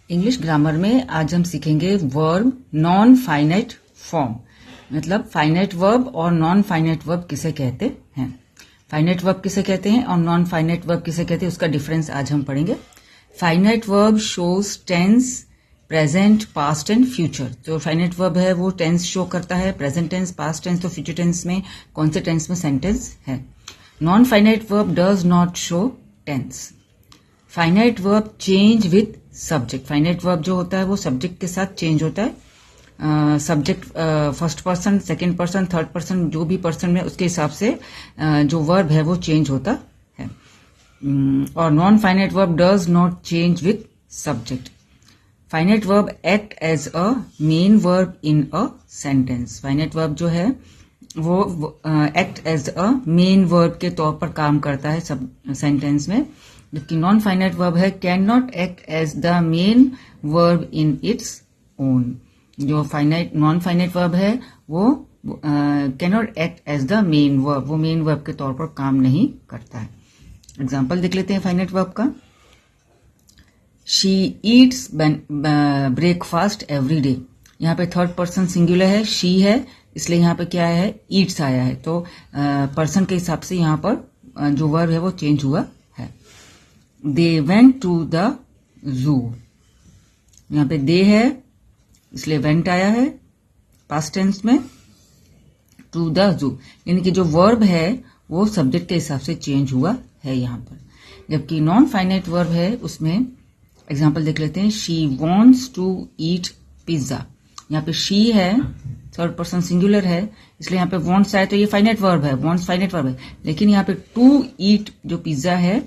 English grammar में आज हम सीखेंगे वर्ब नॉन फाइनाइट फॉर्म, मतलब फाइनाइट वर्ब और नॉन फाइनाइट वर्ब किसे कहते हैं, फाइनाइट वर्ब किसे कहते हैं और नॉन फाइनाइट वर्ब किसे कहते हैं, उसका डिफरेंस आज हम पढ़ेंगे। Finite verb shows tense, present, past and future. जो फाइनाइट वर्ब है वो टेंस शो करता है, प्रेजेंट टेंस, पास्ट टेंस, तो फ्यूचर टेंस में कौन से टेंस में सेंटेंस है। Non finite verb does not show tense. Finite verb change with subject. Finite verb जो होता है वो सब्जेक्ट के साथ चेंज होता है। Subject first person, second person, third person, जो भी पर्सन में उसके हिसाब से जो वर्ब है वो चेंज होता है। और non finite verb does not change with subject. Finite verb act as a main verb in a sentence. Finite verb जो है वो act as a main verb के तौर पर काम करता है सब सेंटेंस में, जबकि नॉन फाइनाइट वर्ब है can not act as the main verb in its own. जो फाइनाइट नॉन फाइनाइट वर्ब है वो can not act as the main verb, वो मेन वर्ब के तौर पर काम नहीं करता है। एग्जाम्पल देख लेते हैं फाइनाइट वर्ब का। She Yeats breakfast every day. यहाँ पे थर्ड पर्सन सिंगुलर है, शी है, इसलिए यहाँ पे क्या है, ईट्स आया है, तो पर्सन के हिसाब से यहाँ पर जो वर्ब है वो चेंज हुआ है। They went to the zoo. यहाँ पे दे है इसलिए वेंट आया है पास्ट टेंस में, टू द जू, यानी कि जो वर्ब है वो सब्जेक्ट के हिसाब से चेंज हुआ है यहाँ पर। जबकि नॉन फाइनाइट वर्ब है उसमें एग्जाम्पल देख लेते हैं। She wants to eat pizza. यहाँ पे शी है, थर्ड पर्सन सिंगुलर है, इसलिए यहाँ पे वॉन्ट्स आए तो ये फाइनाइट वर्ब है, वॉन्ट्स फाइनाइट वर्ब है। लेकिन यहाँ पे टू ईट जो पिज्जा है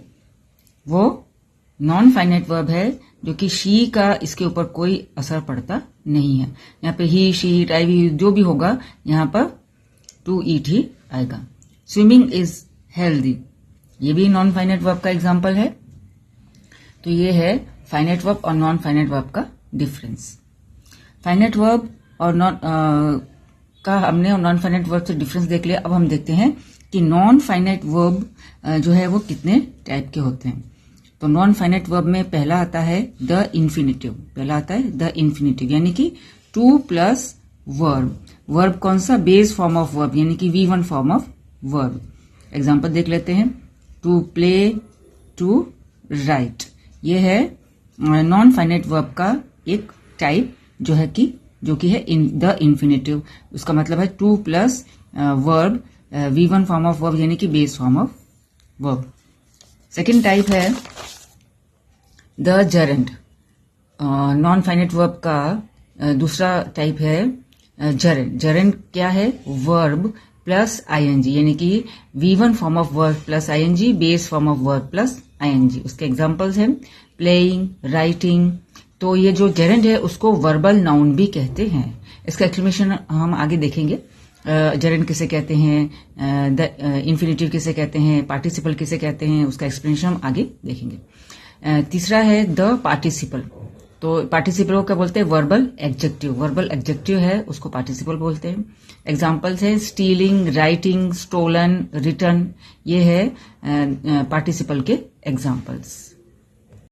वो नॉन फाइनाइट वर्ब है, जो कि शी का इसके ऊपर कोई असर पड़ता नहीं है। यहाँ पे ही, शी, इट, आई, वी जो भी होगा यहाँ पर टू ईट ही आएगा। स्विमिंग इज हेल्दी, ये भी नॉन फाइनाइट वर्ब का एग्जाम्पल है। तो ये है फाइनाइट वर्ब और नॉन फाइनाइट वर्ब का डिफरेंस। फाइनाइट वर्ब और का हमने और नॉन फाइनाइट वर्ब से डिफरेंस देख लिया। अब हम देखते हैं कि नॉन फाइनाइट वर्ब जो है वो कितने टाइप के होते हैं। तो नॉन फाइनाइट वर्ब में पहला आता है द इन्फिनिटिव। पहला आता है द इन्फिनिटिव, यानी कि टू प्लस वर्ब। वर्ब कौन सा, बेस फॉर्म ऑफ वर्ब, यानी कि V1 form of verb. Example देख लेते हैं। टू प्ले, टू राइट, ये है नॉन फाइनाइट वर्ब का एक टाइप जो कि है द इन्फिनिटिव। उसका मतलब है two plus verb, V1 form of verb, यानी कि base form of verb. Second type है द जरंड। नॉन फाइनाइट वर्ब का दूसरा टाइप है जरंड। जरंड क्या है, वर्ब प्लस आईएनजी, यानी कि V1 form of verb plus I N G, base form of verb plus I N G. उसके एग्जांपल्स हैं प्लेइंग, राइटिंग। तो ये जो जेरेंड है उसको वर्बल नाउन भी कहते हैं। इसका एक्सप्लेनेशन हम आगे देखेंगे। जेरेंड किसे कहते हैं, द इन्फिनिटिव किसे कहते हैं, पार्टिसिपल किसे कहते हैं, उसका एक्सप्लेनेशन हम आगे देखेंगे। तीसरा है द पार्टिसिपल। तो पार्टिसिपल को क्या बोलते हैं, वर्बल एडजेक्टिव। वर्बल एडजेक्टिव है उसको पार्टिसिपल बोलते हैं। एग्जाम्पल्स है स्टीलिंग, राइटिंग, स्टोलन, रिटर्न, ये है पार्टिसिपल के एग्जाम्पल्स।